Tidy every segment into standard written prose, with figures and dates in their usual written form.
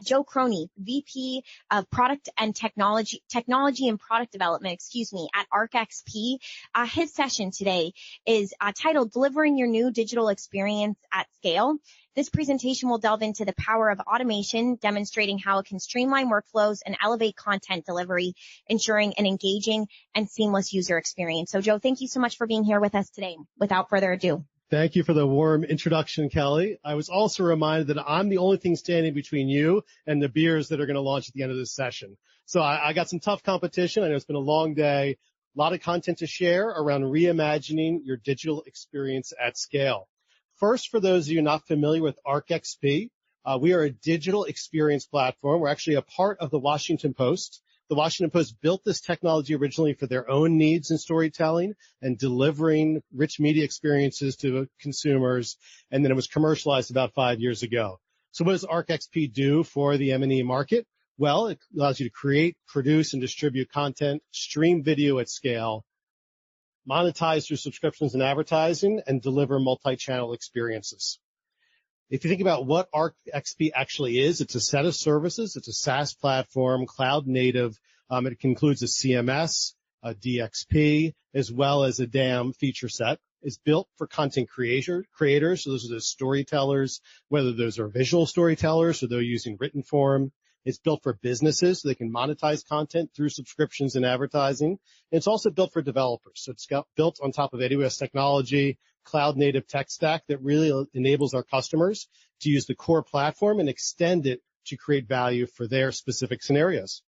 Joe Croney, VP of Product and Technology and Product Development, at ArcXP. His session today is titled Delivering Your New Digital Experience at Scale. This presentation will delve into the power of automation, demonstrating how it can streamline workflows and elevate content delivery, ensuring an engaging and seamless user experience. So, Joe, thank you so much for being here with us today. Without further ado. Thank you for the warm introduction, Kelly. I was also reminded that I'm the only thing standing between you and the beers that are going to launch at the end of this session. So I got some tough competition. I know it's been a long day. A lot of content to share around reimagining your digital experience at scale. First, for those of you not familiar with ArcXP, we are a digital experience platform. We're actually a part of the Washington Post. The Washington Post built this technology originally for their own needs in storytelling and delivering rich media experiences to consumers, and then it was commercialized about 5 years ago. So what does ArcXP do for the M&E market? Well, it allows you to create, produce, and distribute content, stream video at scale, monetize through subscriptions and advertising, and deliver multi-channel experiences. If you think about what ArcXP actually is, it's a set of services. It's a SaaS platform, cloud native. It includes a CMS, a DXP, as well as a DAM feature set. It's built for content creators. So those are the storytellers, whether those are visual storytellers or they're using written form. It's built for businesses so they can monetize content through subscriptions and advertising. And it's also built for developers. So it's built on top of AWS technology, cloud-native tech stack that really enables our customers to use the core platform and extend it to create value for their specific scenarios.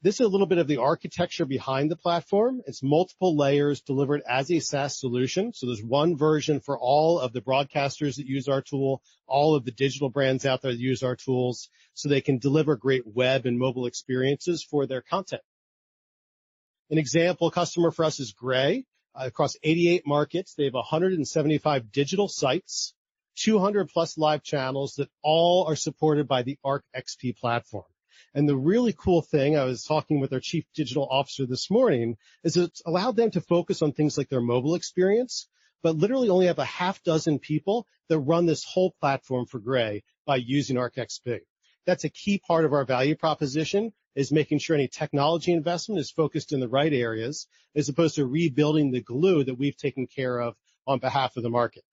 This is a little bit of the architecture behind the platform. It's multiple layers delivered as a SaaS solution. So there's one version for all of the broadcasters that use our tool, all of the digital brands out there that use our tools, so they can deliver great web and mobile experiences for their content. An example customer for us is Gray. Across 88 markets, they have 175 digital sites, 200 plus live channels that all are supported by the ArcXP platform. And the really cool thing, I was talking with our chief digital officer this morning, is it's allowed them to focus on things like their mobile experience, but literally only have a half dozen people that run this whole platform for Gray by using ArcXP. That's a key part of our value proposition, is making sure any technology investment is focused in the right areas, as opposed to rebuilding the glue that we've taken care of on behalf of the market.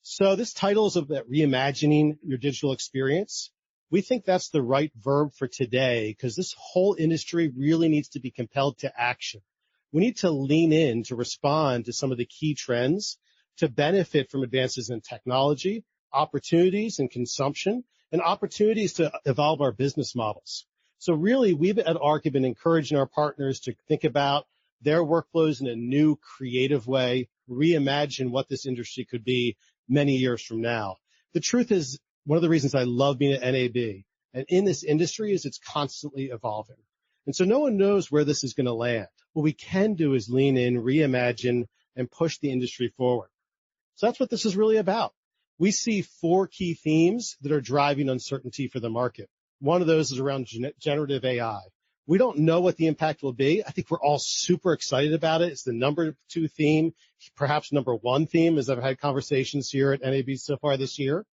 So this title is about reimagining your digital experience. We think that's the right verb for today because this whole industry really needs to be compelled to action. We need to lean in to respond to some of the key trends to benefit from advances in technology, opportunities in consumption, and opportunities to evolve our business models. So really, we've at ARC have been encouraging our partners to think about their workflows in a new, creative way, reimagine what this industry could be many years from now. The truth is, one of the reasons I love being at NAB and in this industry is it's constantly evolving. And so no one knows where this is going to land. What we can do is lean in, reimagine, and push the industry forward. So that's what this is really about. We see 4 key themes that are driving uncertainty for the market. One of those is around generative AI. We don't know what the impact will be. I think we're all super excited about it. It's the number 2 theme, perhaps number 1 theme, as I've had conversations here at NAB so far this year.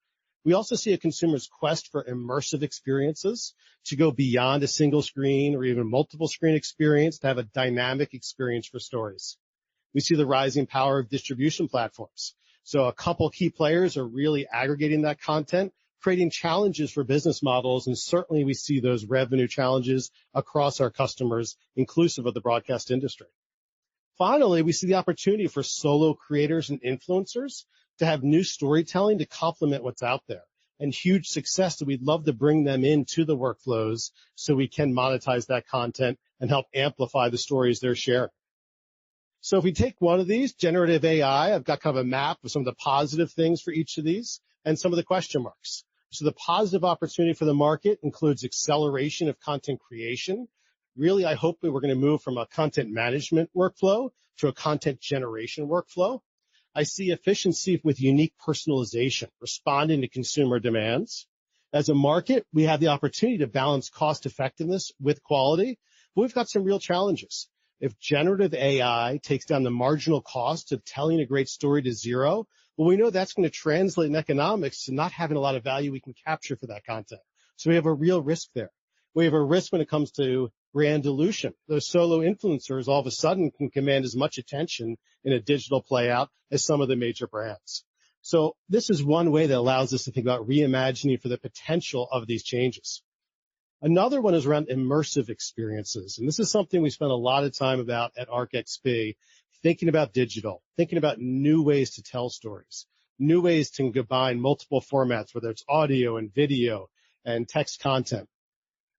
We also see a consumer's quest for immersive experiences to go beyond a single screen or even multiple screen experience to have a dynamic experience for stories. We see the rising power of distribution platforms. So a couple key players are really aggregating that content, creating challenges for business models, and certainly we see those revenue challenges across our customers, inclusive of the broadcast industry. Finally, we see the opportunity for solo creators and influencers to have new storytelling to complement what's out there, and huge success that we'd love to bring them into the workflows so we can monetize that content and help amplify the stories they're sharing. So if we take one of these, generative AI, I've got kind of a map of some of the positive things for each of these and some of the question marks. So the positive opportunity for the market includes acceleration of content creation. Really, I hope that we're going to move from a content management workflow to a content generation workflow. I see efficiency with unique personalization, responding to consumer demands. As a market, we have the opportunity to balance cost effectiveness with quality, but we've got some real challenges. If generative AI takes down the marginal cost of telling a great story to zero, well, we know that's going to translate in economics to not having a lot of value we can capture for that content. So we have a real risk there. We have a risk when it comes to brand dilution. Those solo influencers all of a sudden can command as much attention in a digital play out as some of the major brands. So this is one way that allows us to think about reimagining for the potential of these changes. Another one is around immersive experiences. And this is something we spent a lot of time about at ArcXP, thinking about digital, thinking about new ways to tell stories, new ways to combine multiple formats, whether it's audio and video and text content.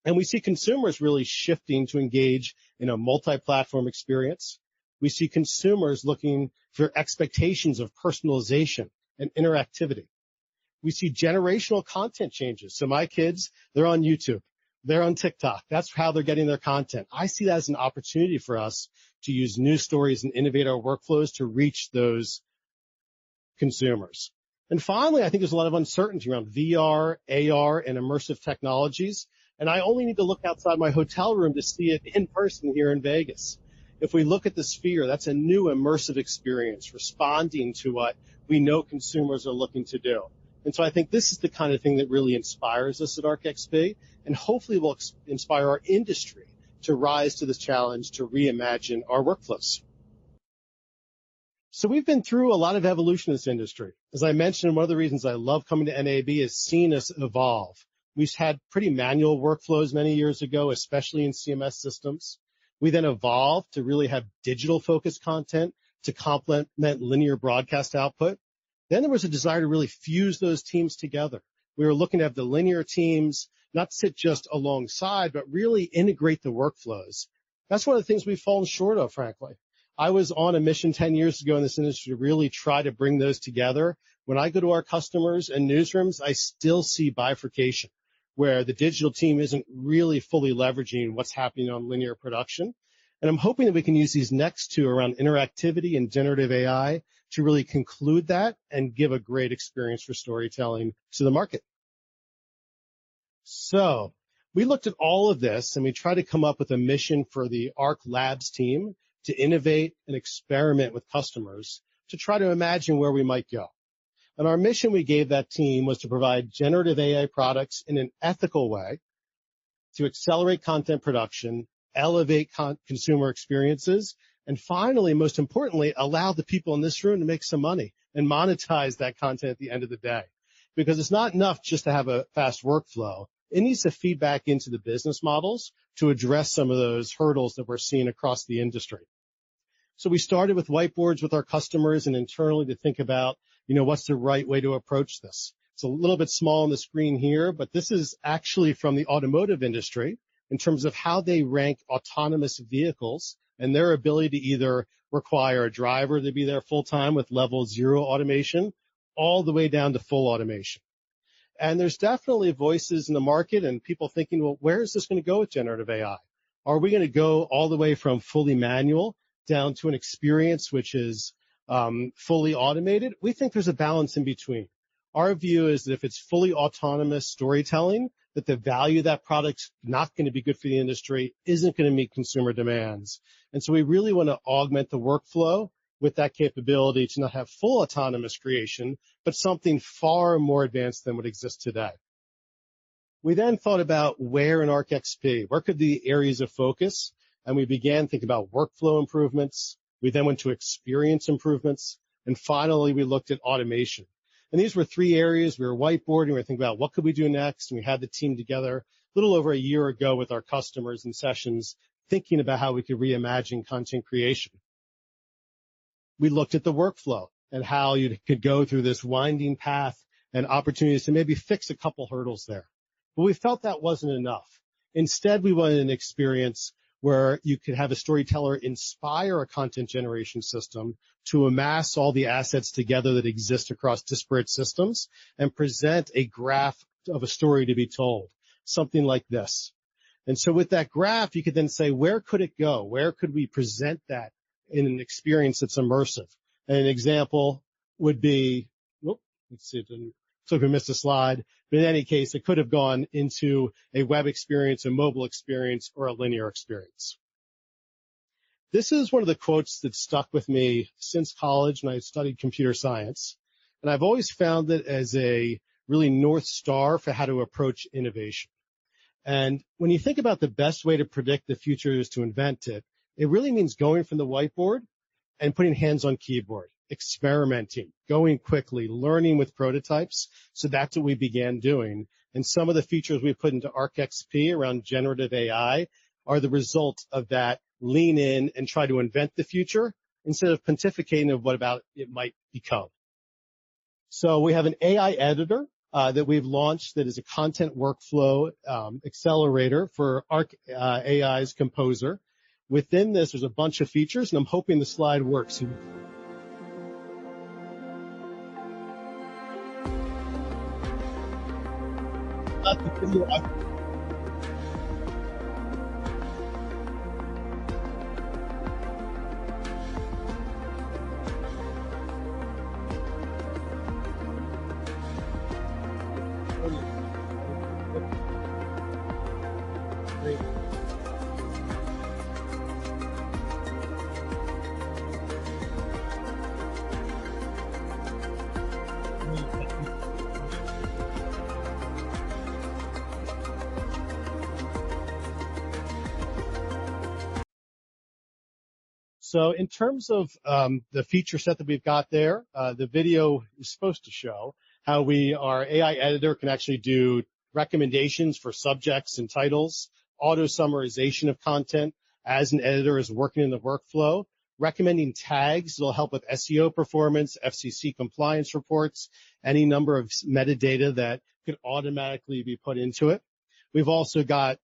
And we see consumers really shifting to engage in a multi-platform experience. We see consumers looking for expectations of personalization and interactivity. We see generational content changes. So my kids, they're on YouTube. They're on TikTok. That's how they're getting their content. I see that as an opportunity for us to use news stories and innovate our workflows to reach those consumers. And finally, I think there's a lot of uncertainty around VR, AR, and immersive technologies. And I only need to look outside my hotel room to see it in person here in Vegas. If we look at the Sphere, that's a new immersive experience responding to what we know consumers are looking to do. And so I think this is the kind of thing that really inspires us at ArcXP and hopefully will inspire our industry to rise to this challenge to reimagine our workflows. So we've been through a lot of evolution in this industry. As I mentioned, one of the reasons I love coming to NAB is seeing us evolve. We've had pretty manual workflows many years ago, especially in CMS systems. We then evolved to really have digital-focused content to complement linear broadcast output. Then there was a desire to really fuse those teams together. We were looking to have the linear teams not sit just alongside, but really integrate the workflows. That's one of the things we've fallen short of, frankly. I was on a mission 10 years ago in this industry to really try to bring those together. When I go to our customers and newsrooms, I still see bifurcation, where the digital team isn't really fully leveraging what's happening on linear production. And I'm hoping that we can use these next two around interactivity and generative AI to really conclude that and give a great experience for storytelling to the market. So we looked at all of this and we tried to come up with a mission for the Arc Labs team to innovate and experiment with customers to try to imagine where we might go. And our mission we gave that team was to provide generative AI products in an ethical way to accelerate content production, elevate consumer experiences, and finally, most importantly, allow the people in this room to make some money and monetize that content at the end of the day. Because it's not enough just to have a fast workflow. It needs to feed back into the business models to address some of those hurdles that we're seeing across the industry. So we started with whiteboards with our customers and internally to think about, what's the right way to approach this. It's a little bit small on the screen here, but this is actually from the automotive industry in terms of how they rank autonomous vehicles and their ability to either require a driver to be there full time with level 0 automation all the way down to full automation. And there's definitely voices in the market and people thinking, well, where is this going to go with generative AI? Are we going to go all the way from fully manual down to an experience which is fully automated? We think there's a balance in between. Our view is that if it's fully autonomous storytelling, that the value of that product's not going to be good for the industry, isn't going to meet consumer demands. And so we really want to augment the workflow with that capability to not have full autonomous creation, but something far more advanced than what exists today. We then thought about where in ArcXP, where could the areas of focus, and we began thinking about workflow improvements. We then went to experience improvements, and finally we looked at automation. And these were 3 areas. We were whiteboarding. We were thinking about what could we do next, and we had the team together a little over a year ago with our customers in sessions, thinking about how we could reimagine content creation. We looked at the workflow and how you could go through this winding path and opportunities to maybe fix a couple hurdles there. But we felt that wasn't enough. Instead, we wanted an experience where you could have a storyteller inspire a content generation system to amass all the assets together that exist across disparate systems and present a graph of a story to be told, something like this. And so with that graph, you could then say, where could it go? Where could we present that in an experience that's immersive? And an example would be, let's see, it didn't, so if we missed a slide, but in any case, it could have gone into a web experience, a mobile experience, or a linear experience. This is one of the quotes that stuck with me since college, and I studied computer science. And I've always found it as a really North Star for how to approach innovation. And when you think about the best way to predict the future is to invent it, it really means going from the whiteboard and putting hands on keyboard, experimenting, going quickly, learning with prototypes. So that's what we began doing. And some of the features we put into ArcXP around generative AI are the result of that lean in and try to invent the future instead of pontificating of what about it might become. So we have an AI editor that we've launched that is a content workflow accelerator for Arc AI's Composer. Within this, there's a bunch of features, and I'm hoping the slide works. Not the video. So in terms of the feature set that we've got there, the video is supposed to show how our AI editor can actually do recommendations for subjects and titles, auto summarization of content as an editor is working in the workflow, recommending tags that'll help with SEO performance, FCC compliance reports, any number of metadata that could automatically be put into it. We've also got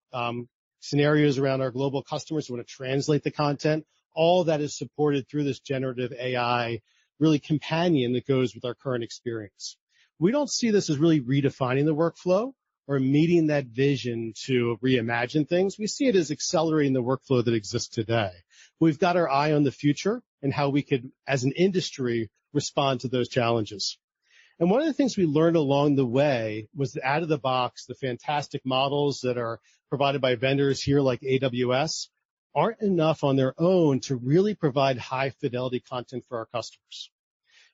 scenarios around our global customers who want to translate the content. All that is supported through this generative AI really companion that goes with our current experience. We don't see this as really redefining the workflow or meeting that vision to reimagine things. We see it as accelerating the workflow that exists today. We've got our eye on the future and how we could, as an industry, respond to those challenges. And one of the things we learned along the way was that out of the box, the fantastic models that are provided by vendors here like AWS aren't enough on their own to really provide high fidelity content for our customers.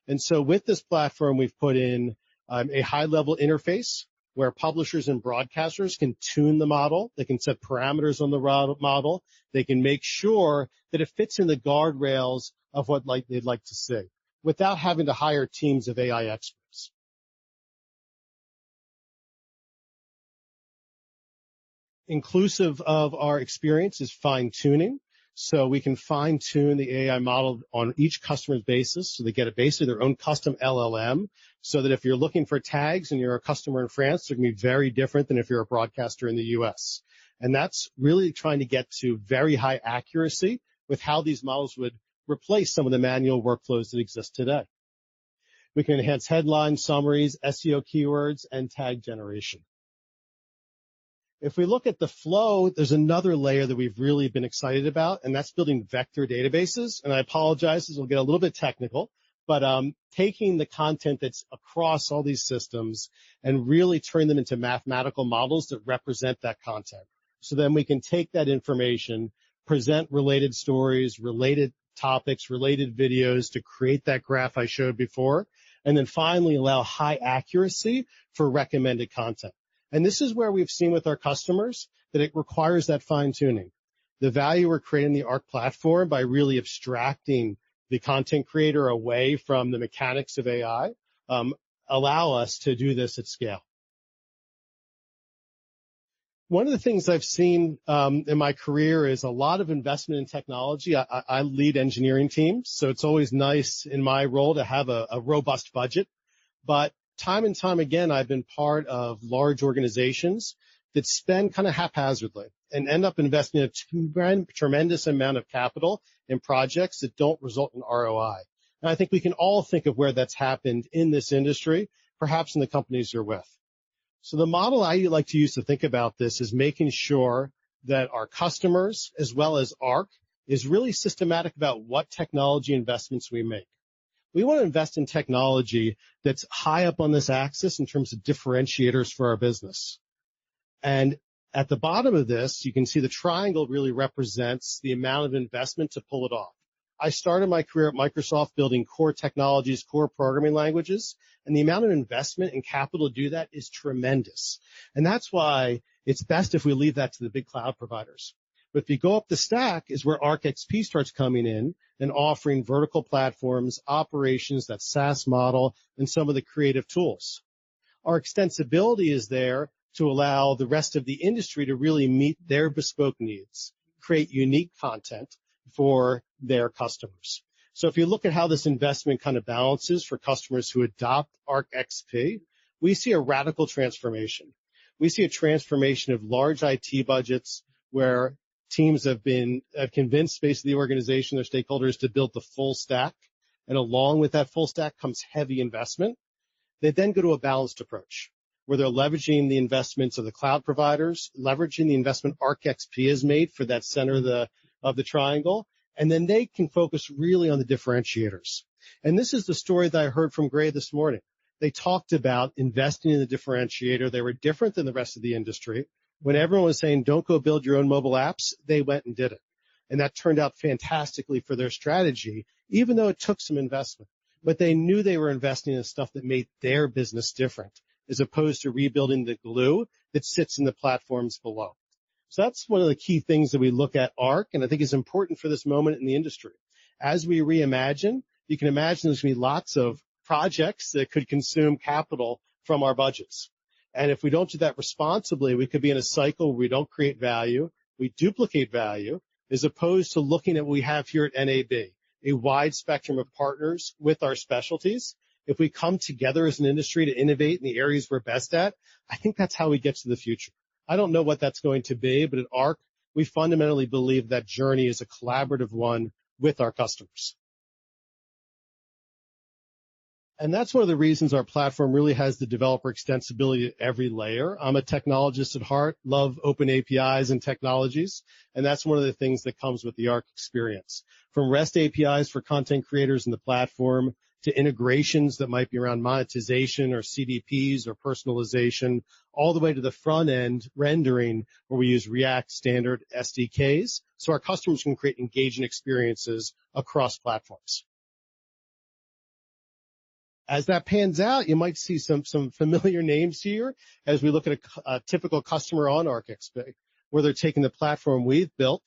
And so with this platform, we've put in a high level interface where publishers and broadcasters can tune the model. They can set parameters on the model. They can make sure that it fits in the guardrails of what they'd like to see without having to hire teams of AI experts. Inclusive of our experience is fine-tuning. So we can fine-tune the AI model on each customer's basis so they get basically their own custom LLM so that if you're looking for tags and you're a customer in France, they're going to be very different than if you're a broadcaster in the US. And that's really trying to get to very high accuracy with how these models would replace some of the manual workflows that exist today. We can enhance headlines, summaries, SEO keywords, and tag generation. If we look at the flow, there's another layer that we've really been excited about, and that's building vector databases. And I apologize, this will get a little bit technical, but taking the content that's across all these systems and really turn them into mathematical models that represent that content. So then we can take that information, present related stories, related topics, related videos to create that graph I showed before, and then finally allow high accuracy for recommended content. And this is where we've seen with our customers that it requires that fine-tuning. The value we're creating in the Arc platform by really abstracting the content creator away from the mechanics of AI allow us to do this at scale. One of the things I've seen in my career is a lot of investment in technology. I lead engineering teams, so it's always nice in my role to have a robust budget. But time and time again, I've been part of large organizations that spend kind of haphazardly and end up investing a tremendous amount of capital in projects that don't result in ROI. And I think we can all think of where that's happened in this industry, perhaps in the companies you're with. So the model I like to use to think about this is making sure that our customers, as well as Arc, is really systematic about what technology investments we make. We want to invest in technology that's high up on this axis in terms of differentiators for our business. And At the bottom of this, you can see the triangle really represents the amount of investment to pull it off. I started my career at Microsoft building core technologies, core programming languages, and the amount of investment and capital to do that is tremendous. And that's why it's best if we leave that to the big cloud providers. But if you go up the stack is where ArcXP starts coming in and offering vertical platforms, operations, that SaaS model, and some of the creative tools. Our extensibility is there to allow the rest of the industry to really meet their bespoke needs, create unique content for their customers. So if you look at how this investment kind of balances for customers who adopt ArcXP, we see a radical transformation. We see a transformation of large IT budgets where teams have convinced basically the organization, their stakeholders, to build the full stack. And along with that full stack comes heavy investment. They then go to a balanced approach where they're leveraging the investments of the cloud providers, leveraging the investment ArcXP has made for that center of the triangle, and then they can focus really on the differentiators. And this is the story that I heard from Gray this morning. They talked about investing in the differentiator. They were different than the rest of the industry. When everyone was saying, don't go build your own mobile apps, they went and did it. And that turned out fantastically for their strategy, even though it took some investment. But they knew they were investing in stuff that made their business different, as opposed to rebuilding the glue that sits in the platforms below. So that's one of the key things that we look at Arc, and I think is important for this moment in the industry. As we reimagine, you can imagine there's going to be lots of projects that could consume capital from our budgets. And if we don't do that responsibly, we could be in a cycle where we don't create value, we duplicate value, as opposed to looking at what we have here at NAB, a wide spectrum of partners with our specialties. If we come together as an industry to innovate in the areas we're best at, I think that's how we get to the future. I don't know what that's going to be, but at ARC, we fundamentally believe that journey is a collaborative one with our customers. And that's one of the reasons our platform really has the developer extensibility at every layer. I'm a technologist at heart, love open APIs and technologies, and that's one of the things that comes with the ARC experience. From REST APIs for content creators in the platform to integrations that might be around monetization or CDPs or personalization, all the way to the front end rendering where we use React standard SDKs so our customers can create engaging experiences across platforms. As that pans out, you might see some familiar names here as we look at a typical customer on ArcXP, where they're taking the platform we've built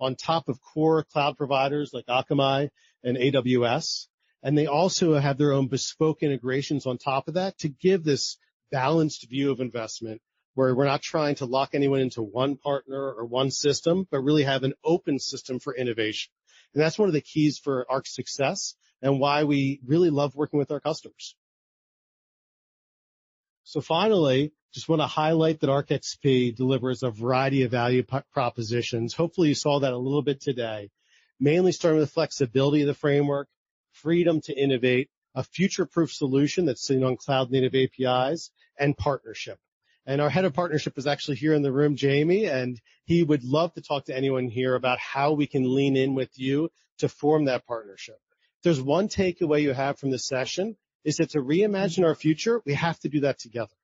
on top of core cloud providers like Akamai and AWS, and they also have their own bespoke integrations on top of that to give this balanced view of investment where we're not trying to lock anyone into one partner or one system, but really have an open system for innovation. And that's one of the keys for Arc's success and why we really love working with our customers. So finally, just want to highlight that ArcXP delivers a variety of value propositions. Hopefully you saw that a little bit today, mainly starting with flexibility of the framework, freedom to innovate, a future-proof solution that's sitting on cloud-native APIs, and partnership. And our head of partnership is actually here in the room, Jamie, and he would love to talk to anyone here about how we can lean in with you to form that partnership. If there's one takeaway you have from this session, is that to reimagine our future, we have to do that together.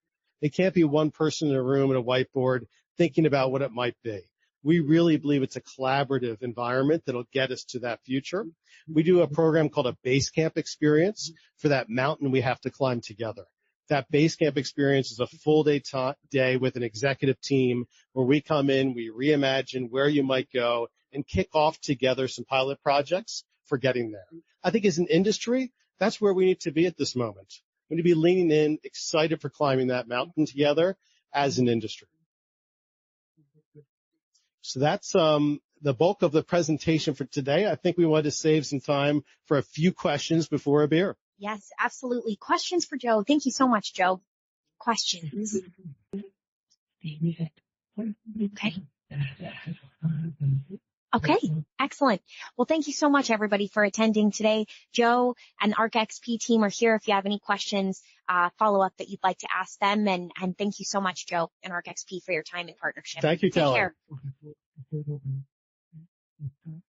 It can't be one person in a room at a whiteboard thinking about what it might be. We really believe it's a collaborative environment that'll get us to that future. We do a program called a Basecamp experience for that mountain we have to climb together. That Basecamp experience is a full day with an executive team where we come in, we reimagine where you might go, and kick off together some pilot projects for getting there. I think as an industry, that's where we need to be at this moment. We need to be leaning in, excited for climbing that mountain together as an industry. So that's the bulk of the presentation for today. I think we wanted to save some time for a few questions before a beer. Yes, absolutely. Questions for Joe. Thank you so much, Joe. Questions. Okay, excellent. Well, thank you so much, everybody, for attending today. Joe and ArcXP team are here if you have any questions, follow-up that you'd like to ask them. And thank you so much, Joe and ArcXP, for your time and partnership. Thank you, Kelly. Take care.